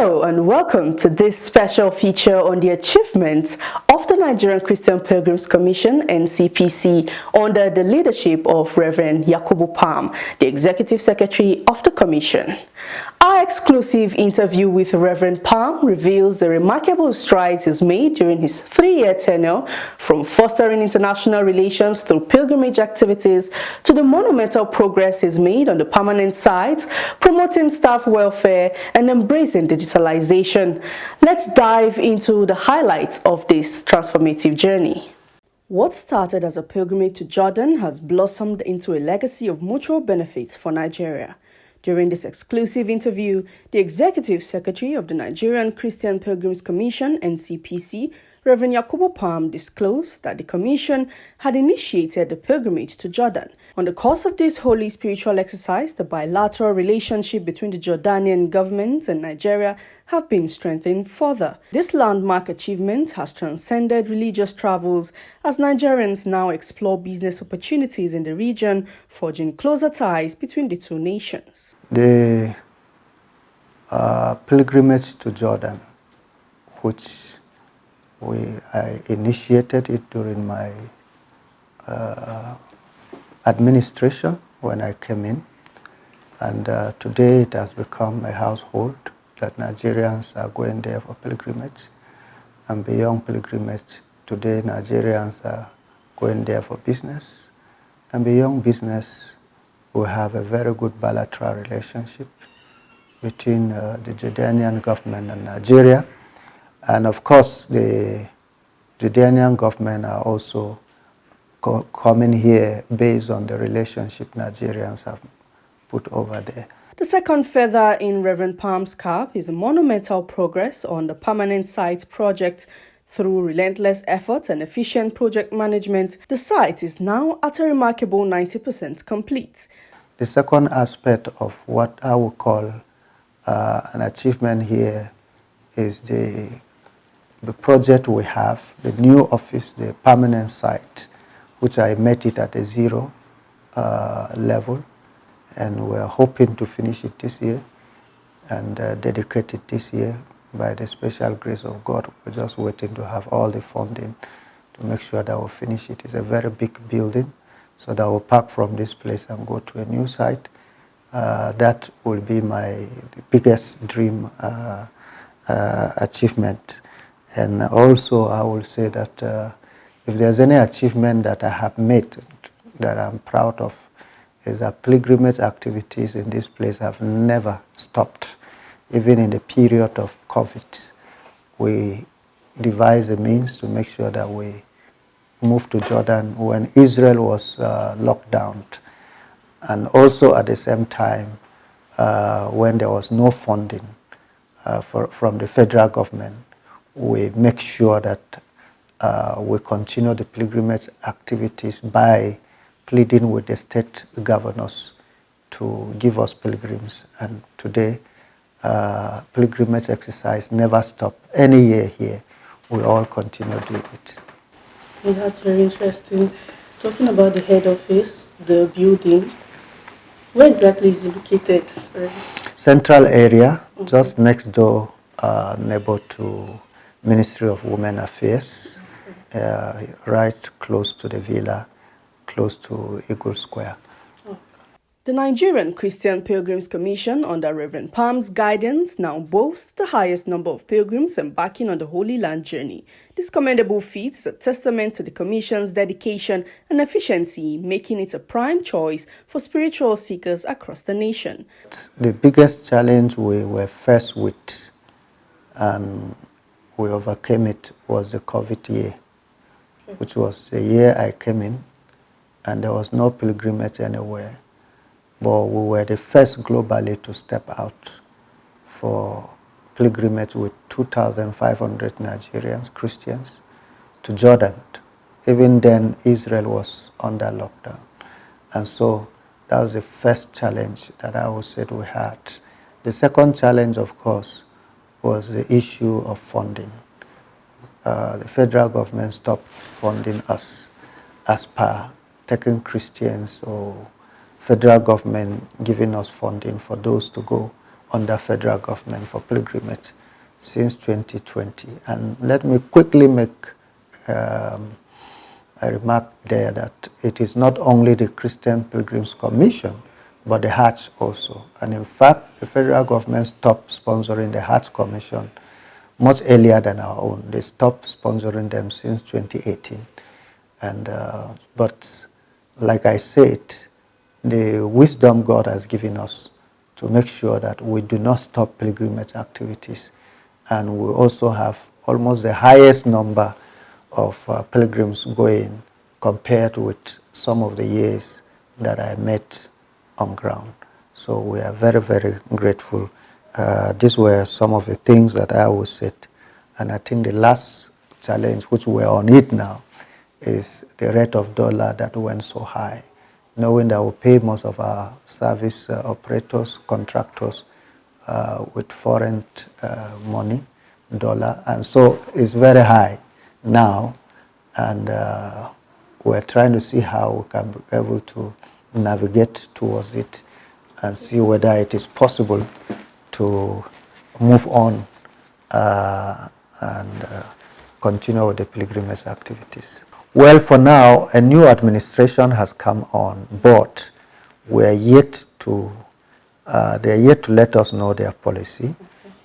Hello and welcome to this special feature on the achievements of the Nigerian Christian Pilgrims Commission (NCPC) under the leadership of Reverend Yakubu Pam, the Executive Secretary of the Commission. Our exclusive interview with Reverend Pam reveals the remarkable strides he's made during his 3-year tenure, from fostering international relations through pilgrimage activities to the monumental progress he's made on the permanent sites, promoting staff welfare and embracing digitalization. Let's dive into the highlights of this transformative journey. What started as a pilgrimage to Jordan has blossomed into a legacy of mutual benefits for Nigeria. During this exclusive interview, the Executive Secretary of the Nigerian Christian Pilgrims Commission (NCPC), Reverend Yakubu Pam, disclosed that the Commission had initiated the pilgrimage to Jordan. On the course of this holy spiritual exercise, the bilateral relationship between the Jordanian government and Nigeria have been strengthened further. This landmark achievement has transcended religious travels as Nigerians now explore business opportunities in the region, forging closer ties between the two nations. The pilgrimage to Jordan, which I initiated it during my administration when I came in, and today it has become a household that Nigerians are going there for pilgrimage, and beyond pilgrimage, today Nigerians are going there for business, and beyond business, we have a very good bilateral relationship between the Jordanian government and Nigeria. And of course, the Jordanian government are also coming here based on the relationship Nigerians have put over there. The second feather in Reverend Pam's cap is a monumental progress on the permanent site project. Through relentless effort and efficient project management, the site is now at a remarkable 90% complete. The second aspect of what I would call an achievement here is the project we have, the new office, the permanent site, which I met it at a 0 level, and we're hoping to finish it this year and dedicate it this year by the special grace of God. We're just waiting to have all the funding to make sure that we'll finish it. It's a very big building, so that we'll pack from this place and go to a new site. That will be my biggest dream achievement. And also I will say that if there's any achievement that I have made that I'm proud of, is that pilgrimage activities in this place have never stopped. Even in the period of COVID, we devised a means to make sure that we moved to Jordan when Israel was locked down. And also at the same time, when there was no funding from the federal government, we make sure that we continue the pilgrimage activities by pleading with the state governors to give us pilgrims. And today, pilgrimage exercise never stopped. Any year here, we all continue doing it. Well, that's very interesting. Talking about the head office, the building, where exactly is it located? Central area, just next door, neighbor to Ministry of Women Affairs, right close to the villa, close to Eagle Square. The Nigerian Christian Pilgrims Commission, under Reverend Pam's guidance, now boasts the highest number of pilgrims embarking on the Holy Land journey. This commendable feat is a testament to the Commission's dedication and efficiency, making it a prime choice for spiritual seekers across the nation. The biggest challenge we were faced with, and we overcame it, was the COVID year, which was the year I came in, and there was no pilgrimage anywhere. But we were the first globally to step out for pilgrimage with 2,500 Nigerians, Christians, to Jordan. Even then, Israel was under lockdown. And so that was the first challenge that I would say we had. The second challenge, of course, was the issue of funding. The federal government stopped funding us as per taking Christians or federal government giving us funding for those to go under federal government for pilgrimage since 2020. And let me quickly make a remark there that it is not only the Christian Pilgrims Commission, but the Hajj also. And in fact, the federal government stopped sponsoring the Hajj Commission much earlier than our own. They stopped sponsoring them since 2018. And, but like I said, the wisdom God has given us to make sure that we do not stop pilgrimage activities. And we also have almost the highest number of pilgrims going compared with some of the years that I met on ground. So we are very, very grateful. These were some of the things that I would say. And I think the last challenge, which we're on it now, is the rate of dollar that went so high. Knowing that we pay most of our service operators, contractors with foreign money, dollar, and so it's very high now, and we're trying to see how we can be able to navigate towards it and see whether it is possible to move on and continue with the pilgrimage activities. Well, for now, a new administration has come on board. They're yet to let us know their policy,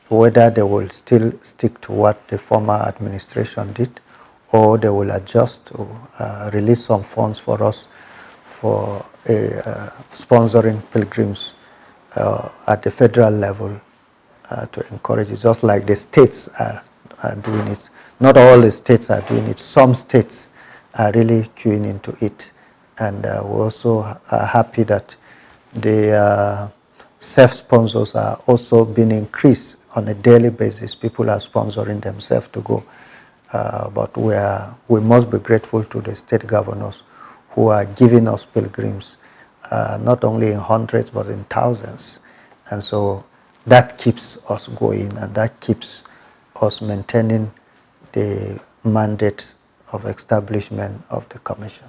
whether they will still stick to what the former administration did, or they will adjust to release some funds for us for sponsoring pilgrims at the federal level to encourage it, just like the states are doing it. Not all the states are doing it. Some states are really queuing into it. And we also are happy that the self-sponsors are also being increased on a daily basis. People are sponsoring themselves to go. But we must be grateful to the state governors who are giving us pilgrims, not only in hundreds, but in thousands. And so that keeps us going, and that keeps us maintaining the mandate of establishment of the commission.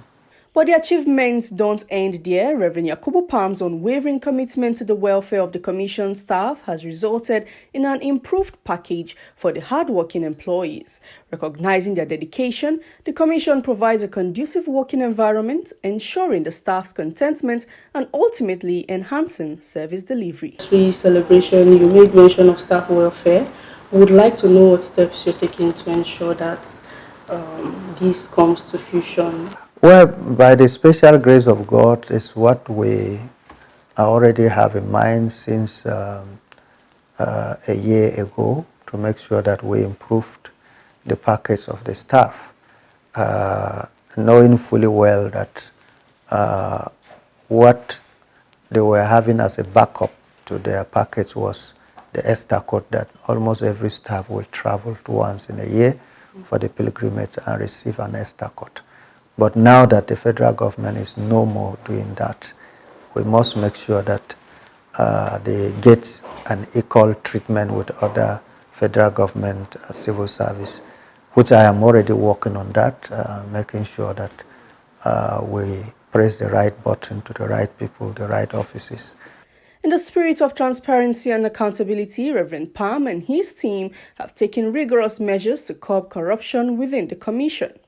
But the achievements don't end there. Reverend Yakubu Pam'S unwavering commitment to the welfare of the Commission staff has resulted in an improved package for the hardworking employees. Recognizing their dedication, the Commission provides a conducive working environment, ensuring the staff's contentment and ultimately enhancing service delivery. Celebration, you made mention of staff welfare. We would like to know what steps you're taking to ensure that this comes to fruition. Well, by the special grace of God is what we already have in mind since a year ago, to make sure that we improved the package of the staff, knowing fully well that what they were having as a backup to their package was the ESTA code, that almost every staff will travel once in a year for the pilgrimage and receive an ESTA code. But now that the federal government is no more doing that, we must make sure that they get an equal treatment with other federal government civil service, which I am already working on that, making sure that we press the right button to the right people, the right offices. In the spirit of transparency and accountability, Reverend Pam and his team have taken rigorous measures to curb corruption within the Commission.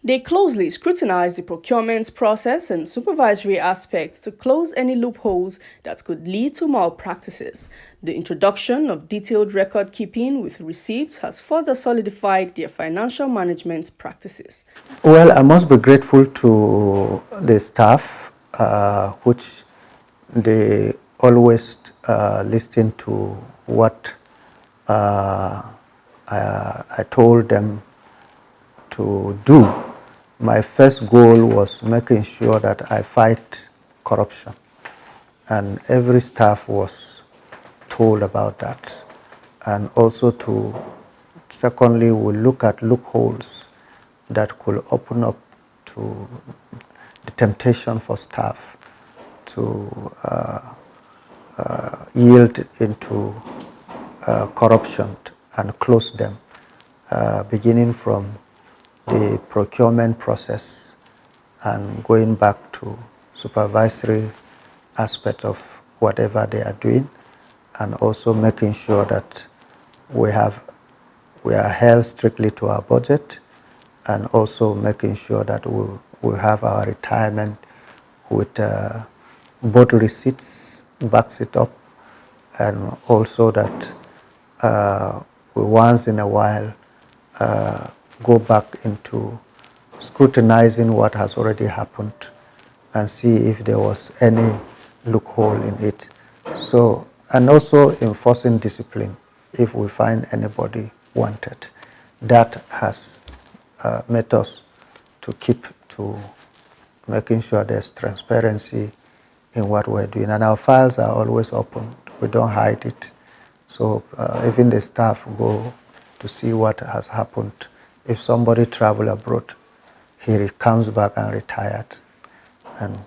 They closely scrutinize the procurement process and supervisory aspects to close any loopholes that could lead to malpractices. The introduction of detailed record keeping with receipts has further solidified their financial management practices. Well, I must be grateful to the staff, which they always listen to what I told them to do. My first goal was making sure that I fight corruption, and every staff was told about that. And also secondly, we look at loopholes that could open up to the temptation for staff to yield into corruption and close them, beginning from the procurement process and going back to supervisory aspect of whatever they are doing, and also making sure that we are held strictly to our budget, and also making sure that we have our retirement with both receipts backs it up, and also that we once in a while go back into scrutinizing what has already happened and see if there was any loophole in it. So, and also enforcing discipline if we find anybody wanted. That has made us to keep to making sure there's transparency in what we're doing. And our files are always open. We don't hide it. So even the staff go to see what has happened. If somebody travel abroad, he comes back and retired, and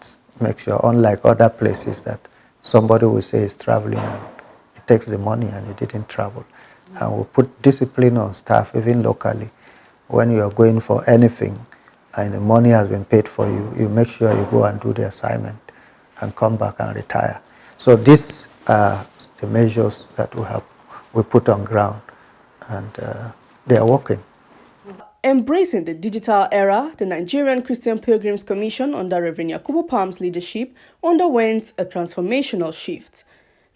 make sure, unlike other places, that somebody will say he's traveling and he takes the money and he didn't travel. And we put discipline on staff, even locally. When you are going for anything and the money has been paid for you, you make sure you go and do the assignment and come back and retire. So these are the measures that we put on ground, and they are working. Embracing the digital era, the Nigerian Christian Pilgrims Commission under Reverend Yakubu Pam'S leadership underwent a transformational shift.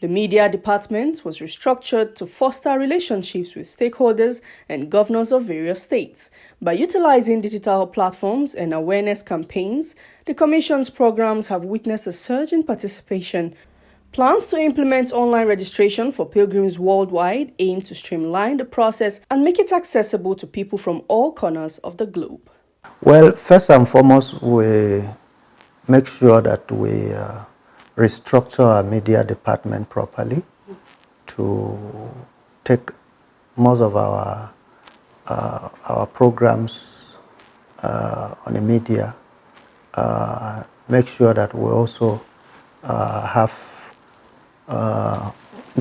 The media department was restructured to foster relationships with stakeholders and governors of various states. By utilizing digital platforms and awareness campaigns, the Commission's programs have witnessed a surge in participation. Plans to implement online registration for pilgrims worldwide aim to streamline the process and make it accessible to people from all corners of the globe. Well, first and foremost, we make sure that we restructure our media department properly to take most of our programs on the media. Make sure that we also have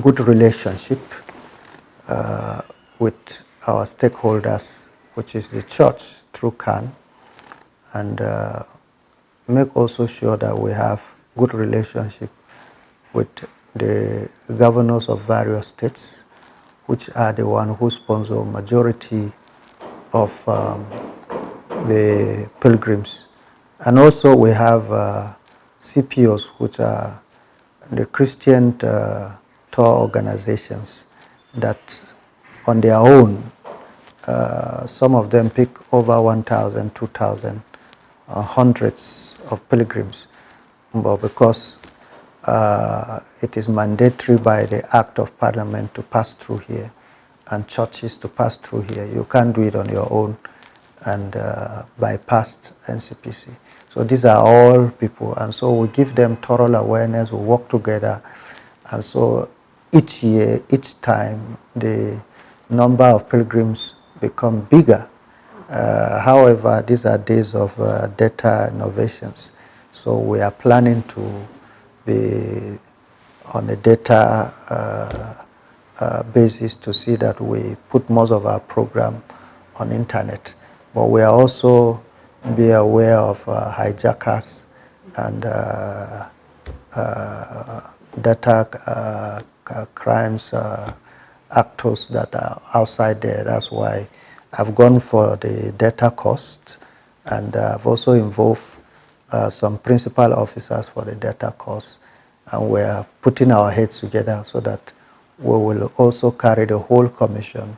good relationship with our stakeholders, which is the church through CAN, and make also sure that we have good relationship with the governors of various states, which are the one who sponsor majority of the pilgrims. And also we have CPOs, which are the Christian tour organizations that on their own, some of them pick over 1,000, 2,000, hundreds of pilgrims. But because it is mandatory by the Act of Parliament to pass through here, and churches to pass through here, you can't do it on your own and bypass NCPC. So these are all people, and so we give them thorough awareness, we work together, and so each year, each time, the number of pilgrims become bigger. However, these are days of data innovations, so we are planning to be on a data basis to see that we put most of our program on internet, but we are also be aware of hijackers and data crimes actors that are outside there. That's why I've gone for the data cost, and I've also involved some principal officers for the data cost, and we're putting our heads together so that we will also carry the whole commission,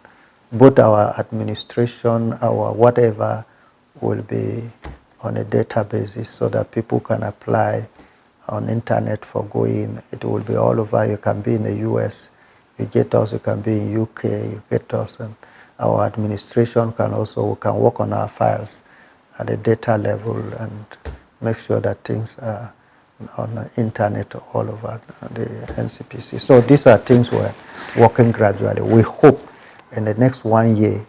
both our administration, our whatever, will be on a database so that people can apply on internet for going. It will be all over. You can be in the US, you get us, you can be in UK, you get us, and our administration can also, we can work on our files at the data level and make sure that things are on the internet all over the NCPC. So these are things we're working gradually. We hope in the next 1 year,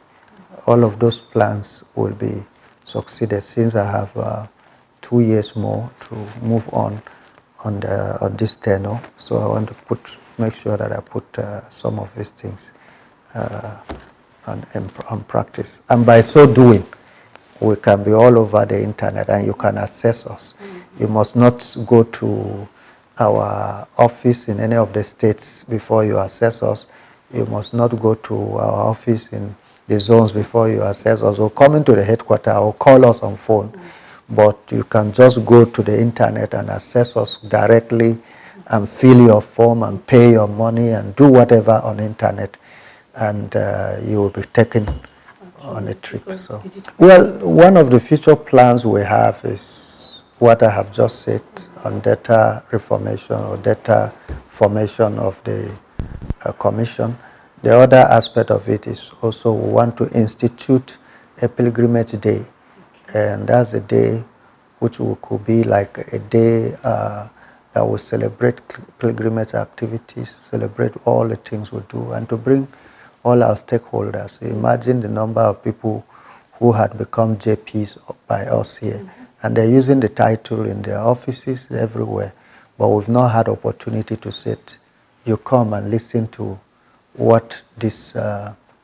all of those plans will be succeeded, since I have 2 years more to move on this tenure. So I want to make sure that I put some of these things on practice. And by so doing, we can be all over the internet and you can access us. You must not go to our office in any of the states before you access us. You must not go to our office in the zones before you access us, or come into the headquarters or call us on phone. But you can just go to the internet and access us directly and fill your form and pay your money and do whatever on the internet, and you will be taken on a trip. So, well, one of the future plans we have is what I have just said on data reformation or data formation of the commission. The other aspect of it is also we want to institute a pilgrimage day, and that's a day which could be like a day that will celebrate pilgrimage activities, celebrate all the things we do, and to bring all our stakeholders. Imagine the number of people who had become JPs by us here, and they're using the title in their offices everywhere, but we've not had opportunity to sit. You come and listen to what this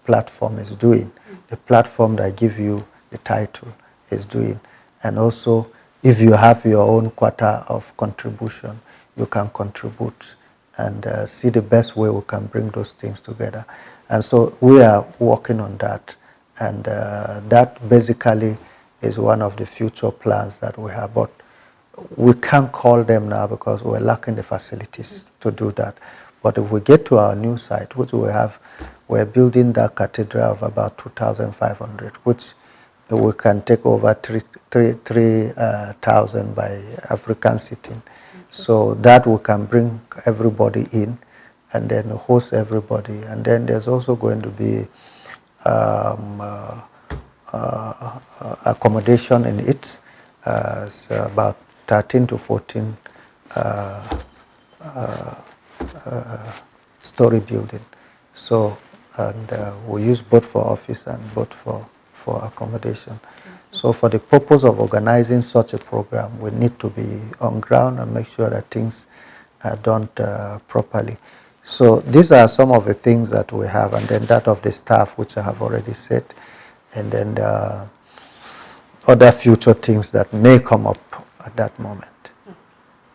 platform is doing, the platform that gives you the title is doing. And also, if you have your own quota of contribution, you can contribute and see the best way we can bring those things together. And so we are working on that, and that basically is one of the future plans that we have. But we can't call them now because we're lacking the facilities to do that. But if we get to our new site, which we have, we're building that cathedral of about 2,500, which we can take over 3,000 by African sitting. Okay. So that we can bring everybody in and then host everybody. And then there's also going to be accommodation in it. It's about 13 to 14 story building. So, and we use both for office and both for accommodation. Mm-hmm. So for the purpose of organizing such a program, we need to be on ground and make sure that things are done properly. So these are some of the things that we have, and then that of the staff, which I have already said, and then the other future things that may come up at that moment.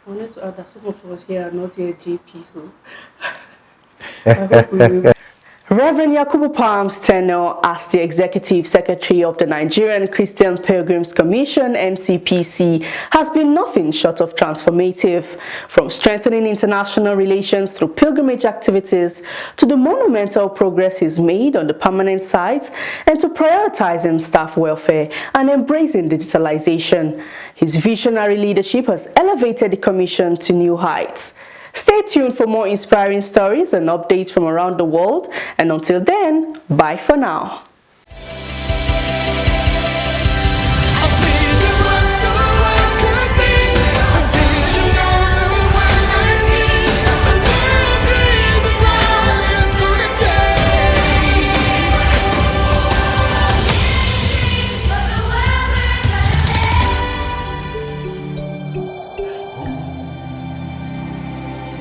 I wanted to add that some of us here are not here GP, so I hope we will. Reverend Yakubu Pam'S tenure as the Executive Secretary of the Nigerian Christian Pilgrims Commission (NCPC) has been nothing short of transformative, from strengthening international relations through pilgrimage activities to the monumental progress he's made on the permanent site, and to prioritizing staff welfare and embracing digitalization. His visionary leadership has elevated the Commission to new heights. Stay tuned for more inspiring stories and updates from around the world, and until then, bye for now.